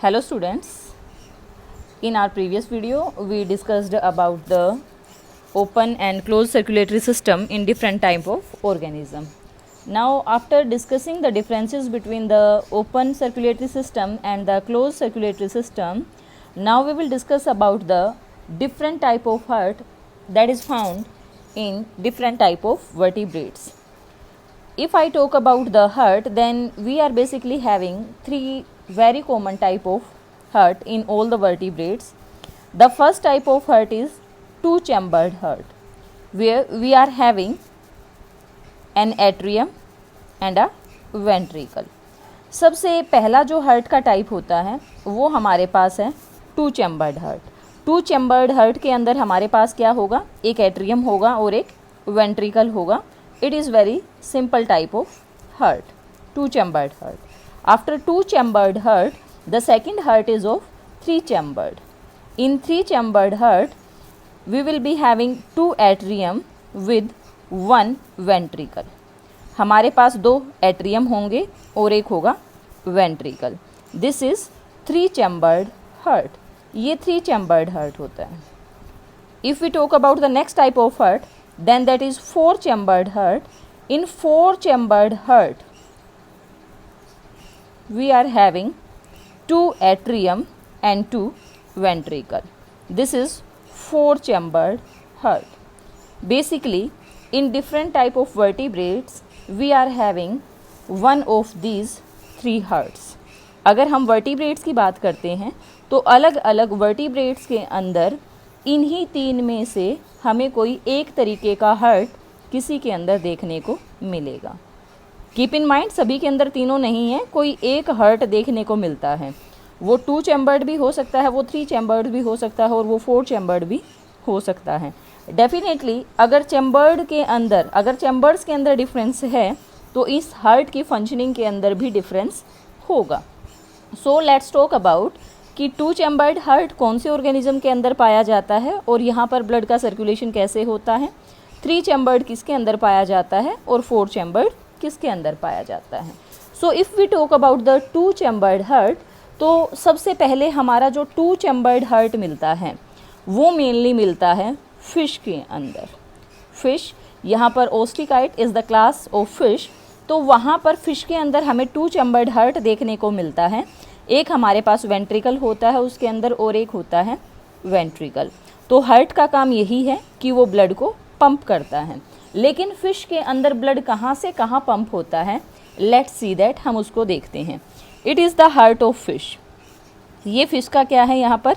Hello students, in our previous video we discussed about the open and closed circulatory system in different type of organism. Now after discussing the differences between the open circulatory system and the closed circulatory system, now we will discuss about the different type of heart that is found in different type of vertebrates. If I talk about the heart, then we are basically having three very common type of heart in all the vertebrates. The first type of heart is two chambered heart, where we are having an atrium and a ventricle. सबसे पहला जो heart का type होता है वो हमारे पास है to chambered heart. To chambered heart के अंदर हमारे पास क्या होगा, एक एट्रियम होगा और एक वेंट्रिकल होगा. It is very simple type of heart, two chambered heart. After two chambered heart, the second heart is of three chambered. In three chambered heart, we will be having two atrium with one ventricle. हमारे पास दो atrium होंगे और एक होगा ventricle. This is three chambered heart. ये three chambered heart होता है. If we talk about the next type of heart, then that is four chambered heart. In four chambered heart we are having two atrium and two ventricle. This is four chambered heart. Basically in different type of vertebrates we are having one of these three hearts. अगर हम vertebrates की बात करते हैं तो अलग अलग vertebrates के अंदर इन्हीं तीन में से हमें कोई एक तरीके का हार्ट किसी के अंदर देखने को मिलेगा. कीप इन माइंड, सभी के अंदर तीनों नहीं है, कोई एक हार्ट देखने को मिलता है. वो टू चैम्बर्ड भी हो सकता है, वो थ्री चैम्बर्ड भी हो सकता है और वो फोर चैम्बर्ड भी हो सकता है. डेफिनेटली अगर चैम्बर्ड्स के अंदर डिफरेंस है तो इस हार्ट की फंक्शनिंग के अंदर भी डिफरेंस होगा. सो लेट्स टॉक अबाउट कि टू चैम्बर्ड हार्ट कौन से ऑर्गेनिज्म के अंदर पाया जाता है और यहाँ पर ब्लड का सर्कुलेशन कैसे होता है, थ्री चैम्बर्ड किसके अंदर पाया जाता है और फोर चैम्बर्ड किसके अंदर पाया जाता है. So if we talk about the two chambered heart, तो सबसे पहले हमारा जो टू चैम्बर्ड हार्ट मिलता है वो मेनली मिलता है फिश के अंदर. फिश, यहाँ पर osteichthyes is the class of fish, तो वहाँ पर फिश के अंदर हमें टू चैम्बर्ड हार्ट देखने को मिलता है. एक हमारे पास वेंट्रिकल होता है उसके अंदर और एक होता है वेंट्रिकल. तो हार्ट का काम यही है कि वो ब्लड को पंप करता है. लेकिन फिश के अंदर ब्लड कहाँ से कहाँ पंप होता है, लेट्स सी दैट, हम उसको देखते हैं. It is the heart of fish. ये फिश का क्या है, यहाँ पर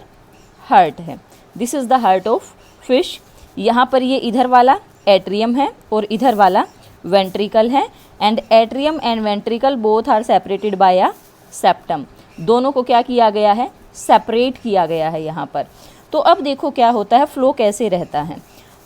हार्ट है. This is the heart of fish. यहाँ पर ये इधर वाला एट्रियम है और इधर वाला वेंट्रिकल है. And atrium and ventricle both are separated by a septum. दोनों को क्या किया गया है, सेपरेट किया गया है यहाँ पर. तो अब देखो क्या होता है, फ्लो कैसे रहता है.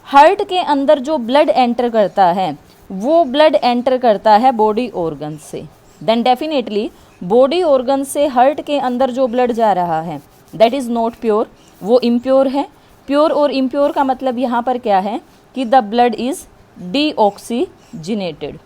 हार्ट के अंदर जो ब्लड एंटर करता है वो ब्लड एंटर करता है बॉडी ऑर्गन से. देन डेफिनेटली बॉडी ऑर्गन से हार्ट के अंदर जो ब्लड जा रहा है दैट इज़ नॉट प्योर, वो इम्प्योर है. प्योर और इम्प्योर का मतलब यहाँ पर क्या है कि the blood is deoxygenated.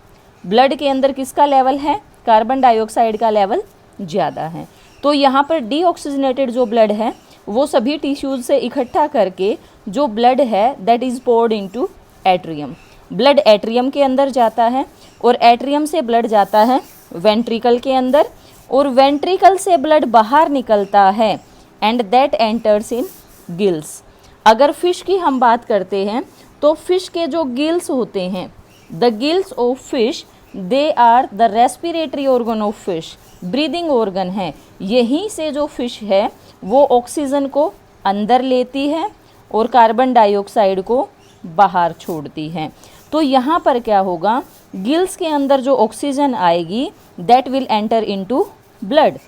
Blood के अंदर किसका लेवल है, कार्बन डाइऑक्साइड का लेवल ज़्यादा है. तो यहाँ पर डीऑक्सीजनेटेड जो ब्लड है वो सभी टिश्यूज़ से इकट्ठा करके जो ब्लड है that is poured into atrium. Blood atrium के अंदर जाता है और एट्रियम से ब्लड जाता है वेंट्रिकल के अंदर और वेंट्रिकल से ब्लड बाहर निकलता है and that enters in gills. अगर फ़िश की हम बात करते हैं तो फिश के जो गिल्स होते हैं, the gills of fish, they are the respiratory organ of fish. Breathing organ है. यहीं से जो फिश है वो ऑक्सीजन को अंदर लेती है और कार्बन डाइऑक्साइड को बाहर छोड़ती है. तो यहाँ पर क्या होगा, गिल्स के अंदर जो ऑक्सीजन आएगी that will enter into blood.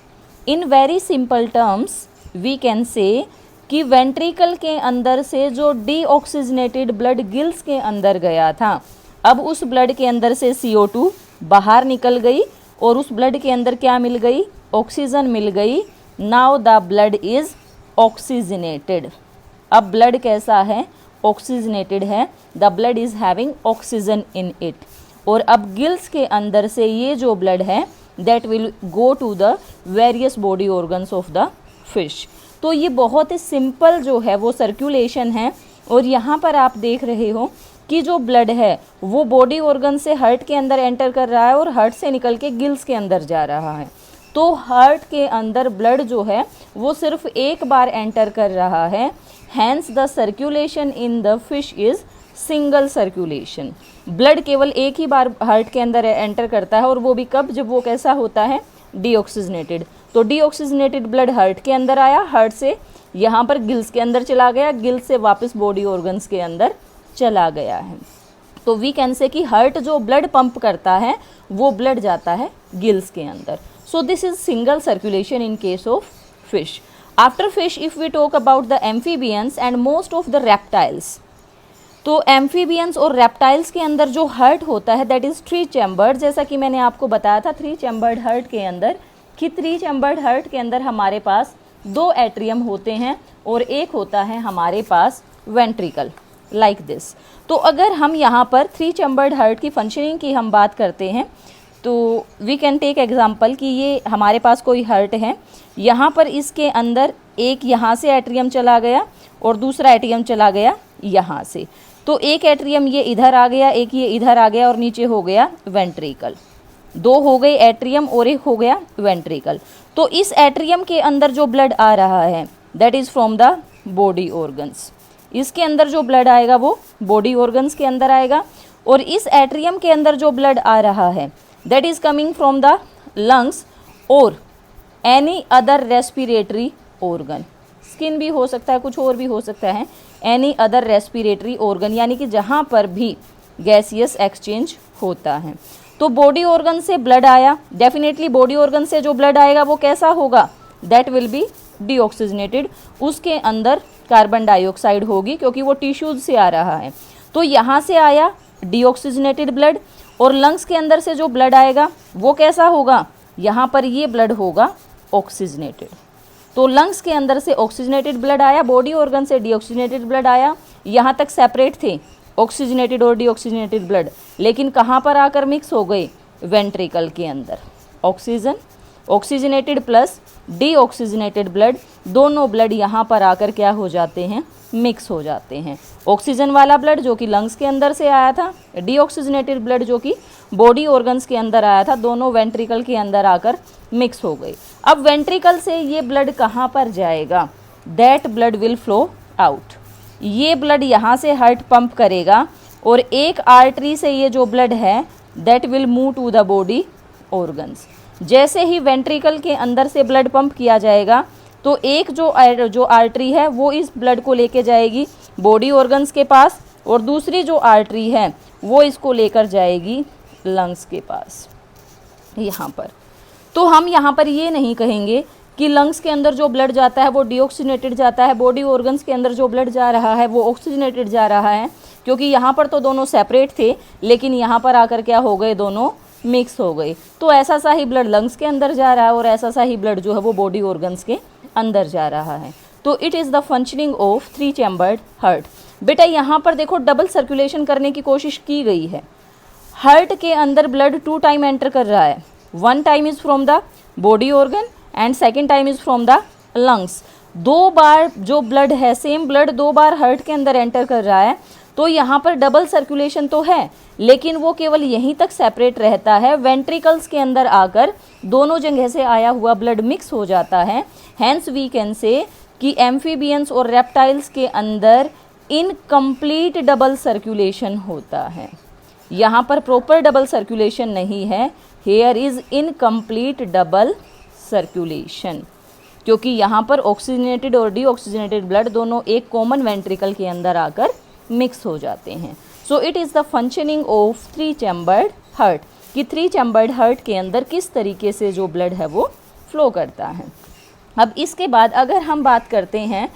In very simple terms we can say कि वेंट्रिकल के अंदर से जो डीऑक्सीजनेटेड ब्लड गिल्स के अंदर गया था, अब उस ब्लड के अंदर से CO2 बाहर निकल गई और उस ब्लड के अंदर क्या मिल गई, ऑक्सीजन मिल गई. Now the blood is oxygenated. अब ब्लड कैसा है, ऑक्सीजनेटेड है. The blood is having oxygen in it. और अब गिल्स के अंदर से ये जो ब्लड है that will go to the various body organs of the fish. तो ये बहुत ही सिंपल जो है वो सर्कुलेशन है। और यहाँ पर आप देख रहे हो कि जो ब्लड है वो बॉडी ऑर्गन से हार्ट के अंदर एंटर कर रहा है और हार्ट से निकल के गिल्स के अंदर जा रहा है। तो हार्ट के अंदर ब्लड जो है वो सिर्फ एक बार एंटर कर रहा है, hence the circulation in the fish is single circulation. Blood केवल एक ही बार हार्ट के अंदर एंटर करता है और वो भी कब, जब वो कैसा होता है, डीऑक्सीजनेटेड। तो डीऑक्सीजनेटेड ब्लड हार्ट के अंदर आया, हार्ट से यहाँ पर गिल्स के अंदर चला गया, गिल्स से वापस बॉडी ऑर्गन्स के अंदर चला गया है। तो वी कैन से कि हार्ट जो ब्लड पंप करता है वो ब्लड जाता है गिल्स के अंदर। So this is single circulation in case of fish. After fish if we talk about the amphibians and most of the reptiles, तो एम्फीबियंस और रेप्टाइल्स के अंदर जो हार्ट होता है दैट इज 3 चैम्बर्ड। जैसा कि मैंने आपको बताया था 3 चैम्बर्ड हार्ट के अंदर कि 3 चैम्बर्ड हार्ट के अंदर हमारे पास 2 एट्रियम होते हैं और एक होता है हमारे पास वेंट्रिकल, लाइक दिस। तो अगर हम यहाँ पर 3 चैम्बर्ड हार्ट की फंक्शनिंग की हम बात करते हैं तो वी कैन टेक एग्जांपल कि ये हमारे पास कोई हार्ट है, यहाँ पर इसके अंदर एक यहाँ से एट्रियम चला गया और दूसरा एट्रियम चला गया यहाँ से। तो एक एट्रियम ये इधर आ गया, एक ये इधर आ गया और नीचे हो गया वेंट्रिकल। 2 हो गए एट्रियम और एक हो गया वेंट्रिकल। तो इस एट्रियम के अंदर जो ब्लड आ रहा है that is from the body organs. इसके अंदर जो ब्लड आएगा वो बॉडी ऑर्गन्स के अंदर आएगा। और इस एट्रियम के अंदर जो ब्लड आ रहा है that is coming from the lungs और any other respiratory organ. Skin भी हो सकता है, कुछ और भी हो सकता है, एनी अदर रेस्पिरेटरी ऑर्गन, यानी कि जहाँ पर भी गैसियस एक्सचेंज होता है। तो बॉडी ऑर्गन से ब्लड आया, डेफिनेटली बॉडी ऑर्गन से जो ब्लड आएगा वो कैसा होगा, दैट विल बी डीऑक्सीजनेटेड। उसके अंदर कार्बन डाइऑक्साइड होगी क्योंकि वो टिश्यूज से आ रहा है। तो यहाँ से आया डीऑक्सीजनेटेड ब्लड और लंग्स के अंदर से जो ब्लड आएगा वो कैसा होगा, यहाँ पर ये ब्लड होगा ऑक्सीजनेटेड। तो लंग्स के अंदर से ऑक्सीजनेटेड ब्लड आया, बॉडी ऑर्गन से डीऑक्सीजनेटेड ब्लड आया। यहाँ तक सेपरेट थे ऑक्सीजनेटेड और डीऑक्सीजनेटेड ब्लड, लेकिन कहाँ पर आकर मिक्स हो गए, वेंट्रिकल के अंदर। Oxygen, oxygenated plus deoxygenated blood, दोनों ब्लड यहाँ पर आकर क्या हो जाते हैं, मिक्स हो जाते हैं। ऑक्सीजन वाला ब्लड जो कि लंग्स के अंदर से आया था, डीऑक्सीजनेटेड ब्लड जो कि बॉडी ऑर्गन्स के अंदर आया था, दोनों वेंट्रिकल के अंदर आकर मिक्स हो गई। अब वेंट्रिकल से ये ब्लड कहाँ पर जाएगा, that blood will flow out. ये ब्लड यहाँ से हार्ट पंप करेगा और एक आर्टरी से ये जो ब्लड है that will move to the body organs. जैसे ही वेंट्रिकल के अंदर से ब्लड पंप किया जाएगा तो एक जो आर्टरी है वो इस ब्लड को लेके जाएगी बॉडी ऑर्गन्स के पास और दूसरी जो आर्टरी है वो इसको लेकर जाएगी लंग्स के पास, यहाँ पर। तो हम यहाँ पर ये नहीं कहेंगे कि लंग्स के अंदर जो ब्लड जाता है वो डीऑक्सीजनेटेड जाता है, बॉडी ऑर्गन्स के अंदर जो ब्लड जा रहा है वो ऑक्सीजनेटेड जा रहा है, क्योंकि यहाँ पर तो दोनों सेपरेट थे लेकिन यहाँ पर आकर क्या हो गए, दोनों मिक्स हो गए। तो ऐसा सा ही ब्लड लंग्स के अंदर जा रहा है और ऐसा सा ही ब्लड जो है वो बॉडी ऑर्गन्स के अंदर जा रहा है। तो it is the functioning of 3 chambered heart. बेटा यहाँ पर देखो डबल सर्कुलेशन करने की कोशिश की गई है। हार्ट के अंदर ब्लड 2 टाइम एंटर कर रहा है, 1 time is from the body organ and 2nd time is from the lungs. 2 बार जो ब्लड है, सेम ब्लड 2 बार हार्ट के अंदर एंटर कर रहा है। तो यहाँ पर डबल सर्कुलेशन तो है लेकिन वो केवल यहीं तक सेपरेट रहता है, वेंट्रिकल्स के अंदर आकर दोनों जगह से आया हुआ ब्लड मिक्स हो जाता है। हैंस वी कैन से कि एम्फीबियंस और रेप्टाइल्स के अंदर इनकम्प्लीट डबल सर्कुलेशन होता है। यहाँ पर प्रॉपर डबल सर्कुलेशन नहीं है, here is incomplete double circulation, क्योंकि यहाँ पर ऑक्सीजनेटेड और डीऑक्सीजनेटेड ब्लड दोनों एक कॉमन वेंट्रिकल के अंदर आकर मिक्स हो जाते हैं। So it is the functioning of 3 chambered heart, कि 3 चैम्बर्ड हार्ट के अंदर किस तरीके से जो ब्लड है वो फ्लो करता है। अब इसके बाद अगर हम बात करते हैं,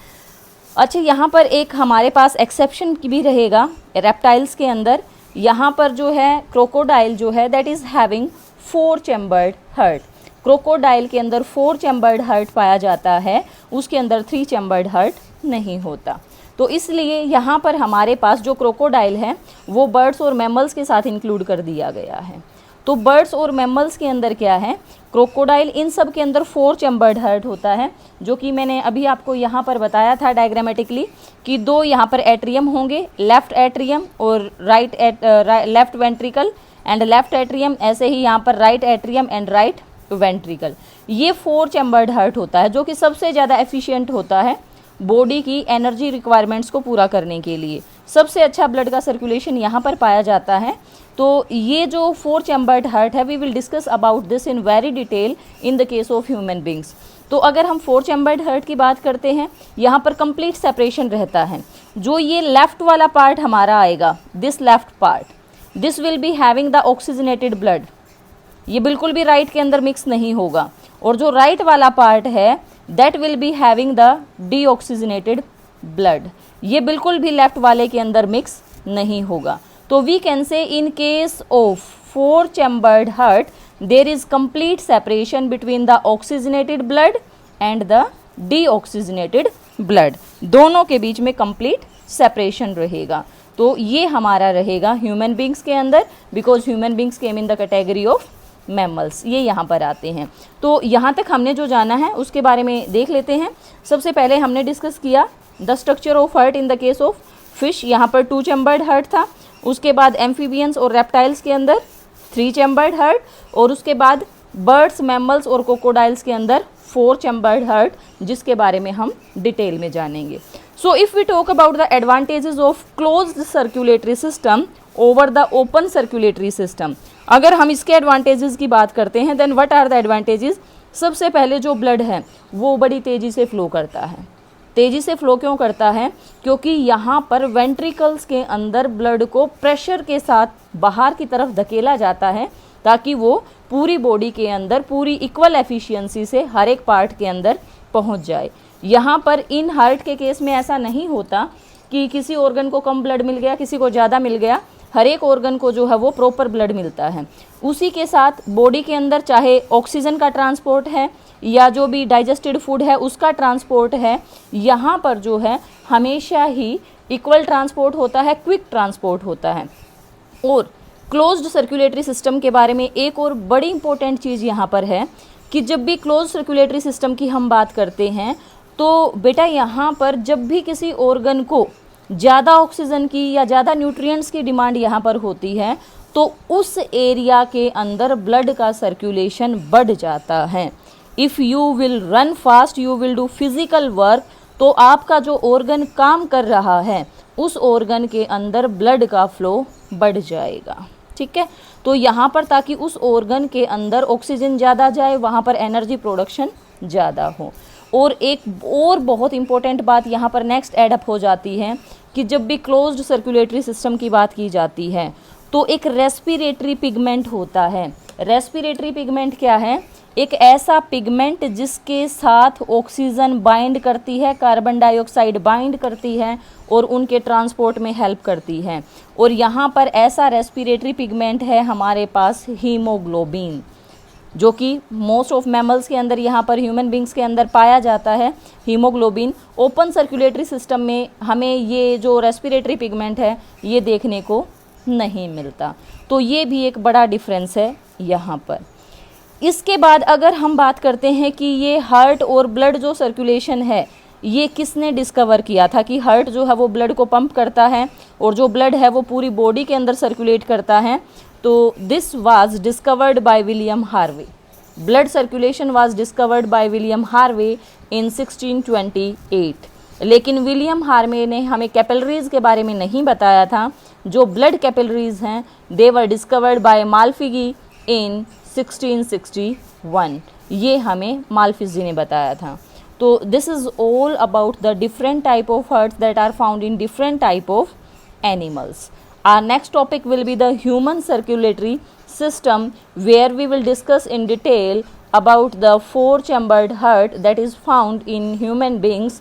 अच्छा यहाँ पर एक हमारे पास एक्सेप्शन भी रहेगा रेप्टाइल्स के अंदर। यहाँ पर जो है क्रोकोडाइल जो है that is having 4 chambered heart. Crocodile के अंदर 4 चैम्बर्ड हार्ट पाया जाता है, उसके अंदर 3 चैम्बर्ड हार्ट नहीं होता। तो इसलिए यहाँ पर हमारे पास जो क्रोकोडाइल है वो बर्ड्स और मैमल्स के साथ इंक्लूड कर दिया गया है। तो बर्ड्स और मैमल्स के अंदर क्या है, क्रोकोडाइल, इन सब के अंदर 4 चैम्बर्ड हार्ट होता है, जो कि मैंने अभी आपको यहाँ पर बताया था डायग्रामेटिकली कि 2 यहाँ पर एट्रियम होंगे, लेफ्ट एट्रियम और left ventricle and left atrium, ऐसे ही यहाँ पर right atrium and right ventricle. ये 4 चैम्बर्ड हार्ट होता है, जो कि सबसे ज़्यादा एफिशिएंट होता है बॉडी की एनर्जी रिक्वायरमेंट्स को पूरा करने के लिए। सबसे अच्छा ब्लड का सर्कुलेशन यहाँ पर पाया जाता है। तो ये जो 4 चैम्बर्ड हार्ट है, we will discuss about this in very detail in the case of human beings. तो अगर हम 4 चैम्बर्ड हार्ट की बात करते हैं, यहाँ पर कंप्लीट सेपरेशन रहता है। जो ये लेफ्ट वाला पार्ट हमारा आएगा, this left part, this will be having the oxygenated blood, ये बिल्कुल भी राइट के अंदर मिक्स नहीं होगा। और जो राइट वाला पार्ट है, that will be having the deoxygenated blood, ये बिल्कुल भी लेफ्ट वाले के अंदर मिक्स नहीं होगा। तो we can say in case of 4 chambered heart there is complete separation between the oxygenated blood and the deoxygenated blood, दोनों के बीच में कंप्लीट सेपरेशन रहेगा। तो ये हमारा रहेगा ह्यूमन बींग्स के अंदर, because human beings came in the category of mammals, ये यहाँ पर आते हैं। तो यहाँ तक हमने जो जाना है उसके बारे में देख लेते हैं। सबसे पहले हमने डिस्कस किया the structure of heart in the case of fish, यहाँ पर 2 चैम्बर्ड हार्ट था। उसके बाद एम्फीबियंस और रेप्टाइल्स के अंदर 3 चैम्बर्ड हार्ट, और उसके बाद बर्ड्स, मैमल्स और क्रोकोडाइल्स के अंदर 4 चैम्बर्ड हार्ट, जिसके बारे में हम डिटेल में जानेंगे। So if we talk about the advantages of closed circulatory system over the open circulatory system, अगर हम इसके एडवांटेजेस की बात करते हैं, then what are the advantages. सबसे पहले जो ब्लड है वो बड़ी तेज़ी से फ्लो करता है। तेज़ी से फ्लो क्यों करता है? क्योंकि यहाँ पर वेंट्रिकल्स के अंदर ब्लड को प्रेशर के साथ बाहर की तरफ धकेला जाता है, ताकि वो पूरी बॉडी के अंदर पूरी इक्वल एफिशिएंसी से हर एक पार्ट के अंदर पहुँच जाए। यहाँ पर इन हार्ट के केस में ऐसा नहीं होता कि किसी ऑर्गन को कम ब्लड मिल गया, किसी को ज़्यादा मिल गया, हर एक ऑर्गन को जो है वो प्रॉपर ब्लड मिलता है। उसी के साथ बॉडी के अंदर चाहे ऑक्सीजन का ट्रांसपोर्ट है या जो भी डाइजेस्टेड फूड है उसका ट्रांसपोर्ट है, यहाँ पर जो है हमेशा ही इक्वल ट्रांसपोर्ट होता है, क्विक ट्रांसपोर्ट होता है। और क्लोज्ड सर्कुलेटरी सिस्टम के बारे में एक और बड़ी इंपॉर्टेंट चीज़ यहाँ पर है कि जब भी क्लोज्ड सर्कुलेटरी सिस्टम की हम बात करते हैं, तो बेटा यहाँ पर जब भी किसी ऑर्गन को ज़्यादा ऑक्सीजन की या ज़्यादा न्यूट्रिएंट्स की डिमांड यहाँ पर होती है, तो उस एरिया के अंदर ब्लड का सर्कुलेशन बढ़ जाता है। If you will run fast, you will do physical work, तो आपका जो ऑर्गन काम कर रहा है उस ऑर्गन के अंदर ब्लड का फ्लो बढ़ जाएगा। ठीक है, तो यहाँ पर ताकि उस ऑर्गन के अंदर ऑक्सीजन ज़्यादा जाए, वहाँ पर एनर्जी प्रोडक्शन ज़्यादा हो। और एक और बहुत इंपॉर्टेंट बात यहाँ पर नेक्स्ट एडअप हो जाती है कि जब भी क्लोज्ड सर्कुलेटरी सिस्टम की बात की जाती है, तो एक रेस्पिरेटरी पिगमेंट होता है। रेस्पिरेटरी पिगमेंट क्या है? एक ऐसा पिगमेंट जिसके साथ ऑक्सीजन बाइंड करती है, कार्बन डाइऑक्साइड बाइंड करती है और उनके ट्रांसपोर्ट में हेल्प करती है। और यहाँ पर ऐसा रेस्पिरेटरी पिगमेंट है हमारे पास हीमोग्लोबिन, जो कि मोस्ट ऑफ मैमल्स के अंदर, यहाँ पर ह्यूमन बींग्स के अंदर पाया जाता है हीमोग्लोबिन। ओपन सर्कुलेटरी सिस्टम में हमें ये जो रेस्पिरेटरी पिगमेंट है ये देखने को नहीं मिलता। तो ये भी एक बड़ा डिफरेंस है यहाँ पर। इसके बाद अगर हम बात करते हैं कि ये हार्ट और ब्लड जो सर्कुलेशन है, ये किसने डिस्कवर किया था कि हार्ट जो है वो ब्लड को पंप करता है और जो ब्लड है वो पूरी बॉडी के अंदर सर्कुलेट करता है। तो this was discovered by William Harvey. Blood circulation was discovered by William Harvey in 1628। लेकिन विलियम हार्वे ने हमें कैपिलरीज के बारे में नहीं बताया था। जो ब्लड कैपिलरीज हैं दे वर डिस्कवर्ड बाय माल्फिगी इन 1661। ये हमें माल्फिजी ने बताया था। तो this is all about the different type of hearts that are found in different type of animals. Our next topic will be the human circulatory system, where we will discuss in detail about the 4-chambered heart that is found in human beings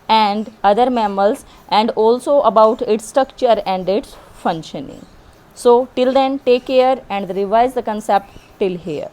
and other mammals, and also about its structure and its functioning. So till then, take care and revise the concept till here.